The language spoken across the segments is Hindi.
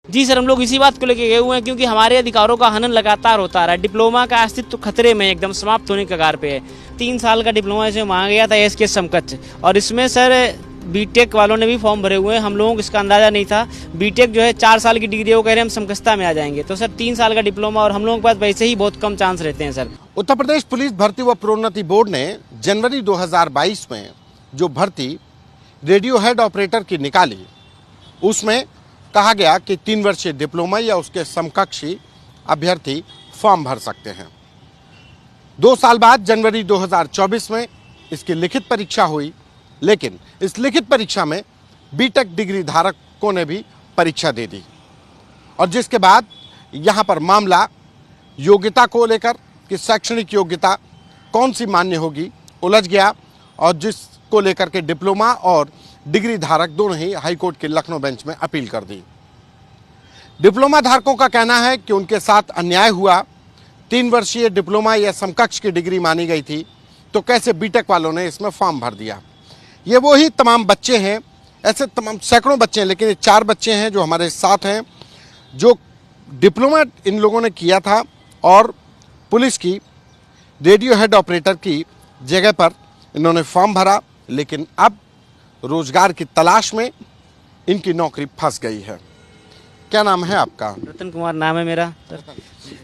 जी सर, हम लोग इसी बात को लेके गए हुए हैं क्योंकि हमारे अधिकारों का हनन लगातार होता रहा है। डिप्लोमा का अस्तित्व खतरे में एकदम समाप्त होने के कगार पे है। 3 साल का डिप्लोमा इसमें मांगा गया था एस के समकक्ष, और इसमें सर बीटेक वालों ने भी फॉर्म भरे हुए हैं। हम लोगों को इसका अंदाजा नहीं था। बीटेक जो है 4 साल की डिग्री वो कह रहे हैं हम समकक्षता में आ जाएंगे, तो सर 3 साल का डिप्लोमा और हम लोगों के पास वैसे ही बहुत कम चांस रहते हैं सर। उत्तर प्रदेश पुलिस भर्ती व प्रोन्नति बोर्ड ने जनवरी 2022 में जो भर्ती रेडियो हेड ऑपरेटर की निकाली, उसमें कहा गया कि 3 वर्षीय डिप्लोमा या उसके समकक्षी अभ्यर्थी फॉर्म भर सकते हैं। 2 साल बाद जनवरी 2024 में इसकी लिखित परीक्षा हुई, लेकिन इस लिखित परीक्षा में बीटेक डिग्री धारकों ने भी परीक्षा दे दी, और जिसके बाद यहाँ पर मामला योग्यता को लेकर कि शैक्षणिक योग्यता कौन सी मान्य होगी उलझ गया, और जिसको लेकर के डिप्लोमा और डिग्री धारक दोनों ही हाईकोर्ट के लखनऊ बेंच में अपील कर दी। डिप्लोमा धारकों का कहना है कि उनके साथ अन्याय हुआ। 3 वर्षीय डिप्लोमा या समकक्ष की डिग्री मानी गई थी, तो कैसे बीटेक वालों ने इसमें फॉर्म भर दिया। ये वो ही तमाम बच्चे हैं, ऐसे तमाम सैकड़ों बच्चे हैं, लेकिन ये 4 बच्चे हैं जो हमारे साथ हैं, जो डिप्लोमा इन लोगों ने किया था और पुलिस की रेडियो हेड ऑपरेटर की जगह पर इन्होंने फॉर्म भरा, लेकिन अब रोजगार की तलाश में इनकी नौकरी फंस गई है। क्या नाम है आपका? रतन कुमार नाम है मेरा सर।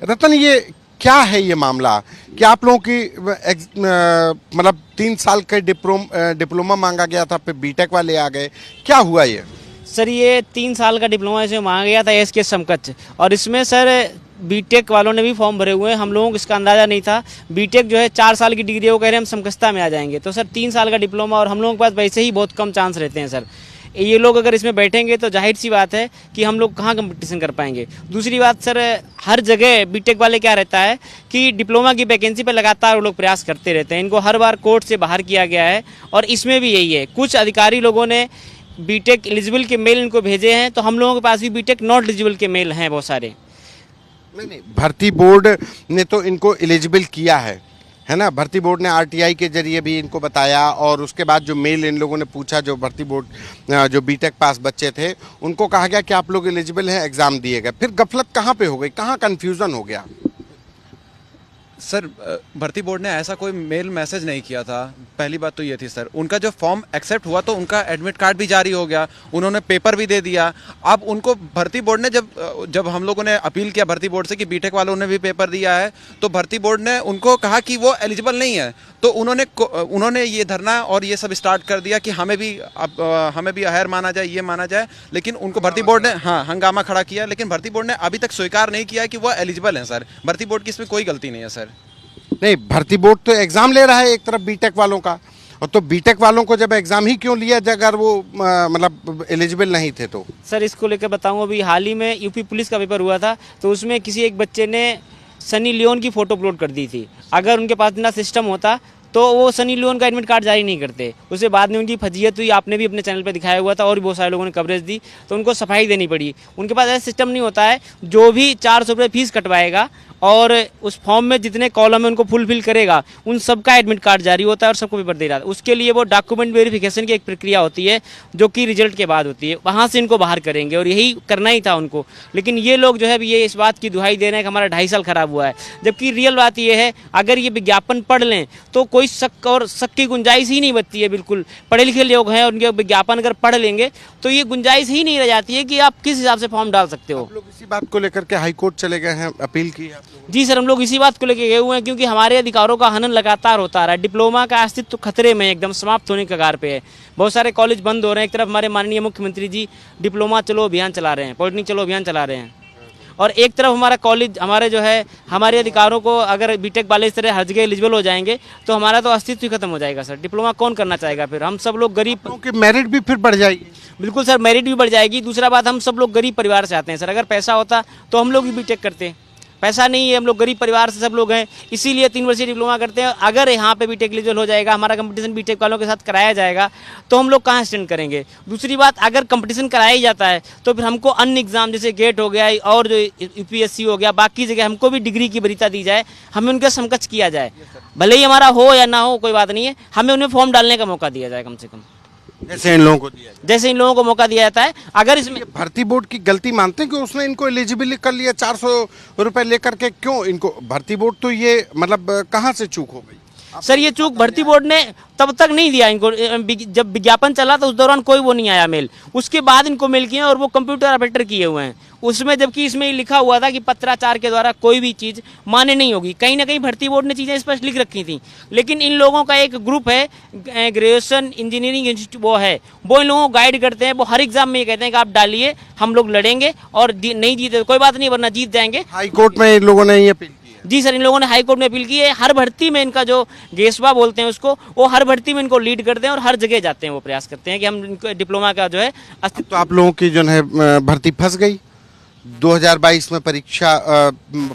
रतन, ये क्या है ये मामला कि आप लोगों की मतलब 3 साल का डिप्लोमा मांगा गया था, फिर बीटेक वाले आ गए, क्या हुआ ये? सर ये 3 साल का डिप्लोमा इसमें मांगा गया था एस के समकक्ष, और इसमें सर बीटेक वालों ने भी फॉर्म भरे हुए हैं। हम लोगों को इसका अंदाजा नहीं था। बीटेक जो है 4 साल की डिग्री वो कह रहे हैं हम समकक्षता में आ जाएंगे, तो सर 3 साल का डिप्लोमा और हम लोगों के पास वैसे ही बहुत कम चांस रहते हैं सर। ये लोग अगर इसमें बैठेंगे तो जाहिर सी बात है कि हम लोग कहाँ कंपटीशन कर पाएंगे। दूसरी बात सर, हर जगह बीटेक वाले क्या रहता है कि डिप्लोमा की वैकेंसी पर लगातार वो लोग प्रयास करते रहते हैं। इनको हर बार कोर्ट से बाहर किया गया है, और इसमें भी यही है। कुछ अधिकारी लोगों ने बीटेक एलिजिबल के मेल इनको भेजे हैं, तो हम लोगों के पास भी बीटेक नॉट एलिजिबल के मेल हैं बहुत सारे। नहीं, भर्ती बोर्ड ने तो इनको एलिजिबल किया है ना। भर्ती बोर्ड ने आरटीआई के जरिए भी इनको बताया, और उसके बाद जो मेल इन लोगों ने पूछा, जो भर्ती बोर्ड जो बीटेक पास बच्चे थे, उनको कहा गया कि आप लोग एलिजिबल हैं, एग्जाम दिए गए। फिर गफलत कहाँ पे हो गई, कहाँ कन्फ्यूजन हो गया? सर, भर्ती बोर्ड ने ऐसा कोई मेल मैसेज नहीं किया था। पहली बात तो ये थी सर, उनका जो फॉर्म एक्सेप्ट हुआ तो उनका एडमिट कार्ड भी जारी हो गया, उन्होंने पेपर भी दे दिया। अब उनको भर्ती बोर्ड ने जब हम लोगों ने अपील किया भर्ती बोर्ड से कि बीटेक वालों ने भी पेपर दिया है, तो भर्ती बोर्ड ने उनको कहा कि वो एलिजिबल नहीं है। तो उन्होंने ये धरना और ये सब स्टार्ट कर दिया कि हमें भी अहर माना जाए, ये माना जाए। लेकिन उनको भर्ती बोर्ड ने हंगामा खड़ा किया, लेकिन भर्ती बोर्ड ने अभी तक स्वीकार नहीं किया कि वो एलिजिबल हैं सर। भर्ती बोर्ड की इसमें कोई गलती नहीं है सर। नहीं, भर्ती बोर्ड तो एग्जाम ले रहा है एक तरफ बीटेक वालों का, और तो बीटेक वालों को जब एग्जाम ही क्यों लिया अगर वो मतलब एलिजिबल नहीं थे तो? सर इसको लेकर बताऊं, अभी हाल ही में यूपी पुलिस का पेपर हुआ था, तो उसमें किसी एक बच्चे ने सनी लियोन की फोटो अपलोड कर दी थी। अगर उनके पास इतना सिस्टम होता तो वो सनी लियोन का एडमिट कार्ड जारी नहीं करते। उसके बाद में उनकी फजीयत हुई, आपने भी अपने चैनल पर दिखाया हुआ था, और भी बहुत सारे लोगों ने कवरेज दी, तो उनको सफाई देनी पड़ी। उनके पास ऐसा सिस्टम नहीं होता है। जो भी 400 रुपये फीस कटवाएगा और उस फॉर्म में जितने कॉलम है उनको फुलफिल करेगा, उन सबका एडमिट कार्ड जारी होता है और सबको पेपर दे रहा है। उसके लिए वो डॉक्यूमेंट वेरिफिकेशन की एक प्रक्रिया होती है, जो कि रिजल्ट के बाद होती है। वहाँ से इनको बाहर करेंगे, और यही करना ही था उनको। लेकिन ये लोग जो है ये इस बात की दुहाई दे रहे हैं कि हमारा 2.5 साल खराब हुआ है, जबकि रियल बात ये है, अगर ये विज्ञापन पढ़ लें तो कोई शक और शक की गुंजाइश ही नहीं बचती है। बिल्कुल पढ़े लिखे लोग हैं, उनके विज्ञापन अगर पढ़ लेंगे तो ये गुंजाइश ही नहीं रह जाती है कि आप किस हिसाब से फॉर्म डाल सकते हो। आप लोग इसी बात को लेकर के हाईकोर्ट चले गए हैं, अपील की है? जी सर, हम लोग इसी बात को लेके गए हुए हैं क्योंकि हमारे अधिकारों का हनन लगातार होता रहा है। डिप्लोमा का अस्तित्व खतरे में एकदम समाप्त होने के कगार पे है। बहुत सारे कॉलेज बंद हो रहे हैं। एक तरफ हमारे माननीय मुख्यमंत्री जी डिप्लोमा चलो अभियान चला रहे हैं, पॉलिटेक्निक चलो अभियान चला रहे हैं, और एक तरफ हमारा कॉलेज हमारे जो है हमारे अधिकारों को, अगर बीटेक वाले इस तरह हर जगह एलिजिबल हो जाएंगे तो हमारा तो अस्तित्व ही खत्म हो जाएगा सर। डिप्लोमा कौन करना चाहेगा? फिर हम सब लोग गरीब, मेरिट भी फिर बढ़ जाएगी। बिल्कुल सर, मेरिट भी बढ़ जाएगी। दूसरा बात, हम सब लोग गरीब परिवार से आते हैं सर। अगर पैसा होता तो हम लोग भी बीटेक करते। पैसा नहीं है, हम लोग गरीब परिवार से सब लोग हैं, इसीलिए 3 वर्षीय डिप्लोमा करते हैं। अगर यहाँ पे बीटेक एलिजिबल हो जाएगा, हमारा कंपटीशन बीटेक वालों के साथ कराया जाएगा, तो हम लोग कहाँ स्टैंड करेंगे? दूसरी बात, अगर कंपटीशन कराया ही जाता है तो फिर हमको अन्य एग्जाम जैसे गेट हो गया और जो यूपीएससी हो गया, बाकी जगह हमको भी डिग्री की वरीयता दी जाए, हमें उनका समकक्ष किया जाए। भले ही हमारा हो या ना हो कोई बात नहीं है, हमें उन्हें फॉर्म डालने का मौका दिया जाए कम से कम। जैसे इन लोगों को दिया जाए। जैसे इन लोगों को मौका दिया जाता है। अगर इसमें ये भर्ती बोर्ड की गलती मानते हैं कि उसने इनको एलिजिबल कर लिया 400 रुपए लेकर के? क्यों इनको भर्ती बोर्ड, तो ये मतलब कहाँ से चूक हो गई? सर ये चूक भर्ती बोर्ड ने तब तक नहीं दिया इनको, जब विज्ञापन चला तो उस दौरान कोई वो नहीं आया मेल, उसके बाद इनको मेल किए और वो कंप्यूटर ऑपरेटर किए हुए हैं उसमें, जबकि इसमें लिखा हुआ था कि पत्राचार के द्वारा कोई भी चीज़ मान्य नहीं होगी। कहीं ना कहीं भर्ती बोर्ड ने चीज़ें स्पष्ट लिख रखी थी, लेकिन इन लोगों का एक ग्रुप है, ग्रेजुएशन इंजीनियरिंग इंस्टीट्यूट, वो है, वो इन लोगों को गाइड करते हैं। वो हर एग्जाम में ये कहते हैं कि आप डालिए, हम लोग लड़ेंगे और नहीं जीते कोई बात नहीं, वरना जीत जाएंगे। हाई कोर्ट में इन लोगों ने ये अपील की है। जी सर, इन लोगों ने हाई कोर्ट में अपील की है। हर भर्ती में इनका जो गेसवा बोलते हैं उसको, वो हर भर्ती में इनको लीड करते हैं और हर जगह जाते हैं, वो प्रयास करते हैं कि हम इनको डिप्लोमा का जो है तो आप लोगों की जो है भर्ती फंस गई। 2022 में परीक्षा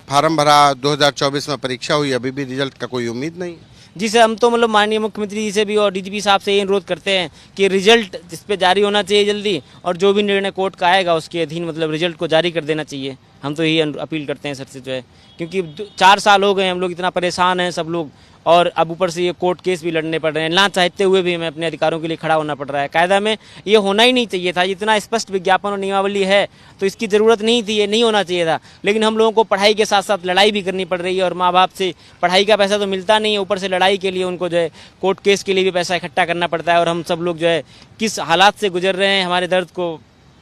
फार्म भरा, 2024 में परीक्षा हुई, अभी भी रिजल्ट का कोई उम्मीद नहीं। जी सर, हम तो मतलब माननीय मुख्यमंत्री जी से भी और डीजीपी साहब से ये अनुरोध करते हैं कि रिजल्ट इस पे जारी होना चाहिए जल्दी, और जो भी निर्णय कोर्ट का आएगा उसके अधीन मतलब रिजल्ट को जारी कर देना चाहिए। हम तो यही अपील करते हैं सर से जो है, क्योंकि 4 साल हो गए हम लोग इतना परेशान हैं सब लोग, और अब ऊपर से ये कोर्ट केस भी लड़ने पड़ रहे हैं, ना चाहते हुए भी हमें अपने अधिकारों के लिए खड़ा होना पड़ रहा है। कायदा में ये होना ही नहीं चाहिए था, इतना स्पष्ट विज्ञापन और नियमावली है तो इसकी ज़रूरत नहीं थी, ये नहीं होना चाहिए था। लेकिन हम लोगों को पढ़ाई के साथ साथ लड़ाई भी करनी पड़ रही है, और माँ बाप से पढ़ाई का पैसा तो मिलता नहीं है, ऊपर से लड़ाई के लिए उनको जो है कोर्ट केस के लिए भी पैसा इकट्ठा करना पड़ता है। और हम सब लोग जो है किस हालात से गुजर रहे हैं, हमारे दर्द को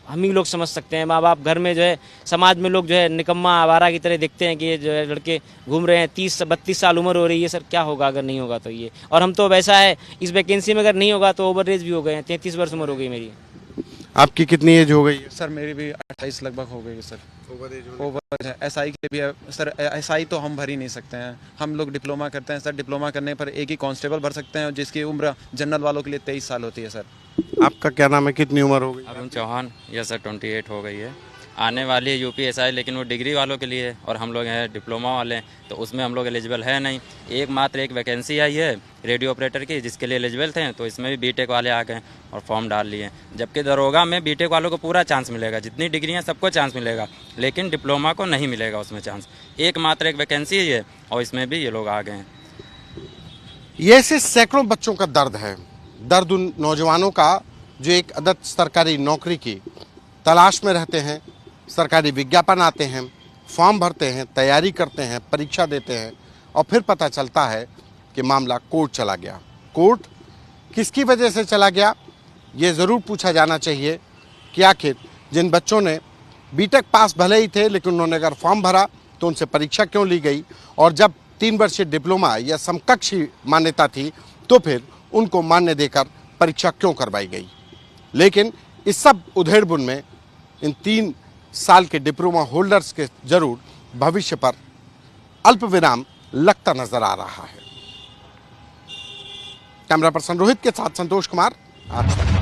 हम ही लोग समझ सकते हैं। माँ बाप घर में जो है, समाज में लोग जो है निकम्मा आवारा की तरह देखते हैं कि ये जो है लड़के घूम रहे हैं, 30-32 साल उम्र हो रही है। सर क्या होगा अगर नहीं होगा तो ये, और हम तो वैसा है इस वैकेंसी में अगर नहीं होगा तो ओवर एज भी हो गए हैं, 33 वर्ष उम्र हो गई मेरी। आपकी कितनी एज हो गई है? सर मेरी भी 28 लगभग हो गई है सर। ओवर है। एसआई के भी है सर, एसआई तो हम भर ही नहीं सकते हैं, हम लोग डिप्लोमा करते हैं सर। डिप्लोमा करने पर एक ही कांस्टेबल भर सकते हैं, जिसकी उम्र जनरल वालों के लिए 23 साल होती है सर। आपका क्या नाम है, कितनी उम्र हो गई? अरुण चौहान। यस सर, 28 हो गई है। आने वाली है यूपीएसआई, लेकिन वो डिग्री वालों के लिए है, और हम लोग हैं डिप्लोमा वाले, तो उसमें हम लोग एलिजिबल है नहीं। मात्र एक वैकेंसी आई है रेडियो ऑपरेटर की, जिसके लिए एलिजिबल थे, तो इसमें भी बीटेक वाले आ गए और फॉर्म डाल लिए। जबकि दरोगा में बीटेक वालों को पूरा चांस मिलेगा, जितनी डिग्रियां सबको चांस मिलेगा, लेकिन डिप्लोमा को नहीं मिलेगा उसमें चांस। मात्र एक वैकेंसी है और इसमें भी ये लोग आ गए हैं। ये ऐसे सैकड़ों बच्चों का दर्द है, दर्द उन नौजवानों का जो एक अदद सरकारी नौकरी की तलाश में रहते हैं। सरकारी विज्ञापन आते हैं, फॉर्म भरते हैं, तैयारी करते हैं, परीक्षा देते हैं, और फिर पता चलता है कि मामला कोर्ट चला गया। कोर्ट किसकी वजह से चला गया, ये ज़रूर पूछा जाना चाहिए कि आखिर जिन बच्चों ने बीटेक पास भले ही थे, लेकिन उन्होंने अगर फॉर्म भरा तो उनसे परीक्षा क्यों ली गई, और जब 3 वर्षीय डिप्लोमा या समकक्ष मान्यता थी तो फिर उनको मान्य देकर परीक्षा क्यों करवाई गई। लेकिन इस सब उधेड़बुन में इन 3 साल के डिप्लोमा होल्डर्स के जरूर भविष्य पर अल्प विराम लगता नजर आ रहा है। कैमरा पर्सन रोहित के साथ संतोष कुमार, आज तक।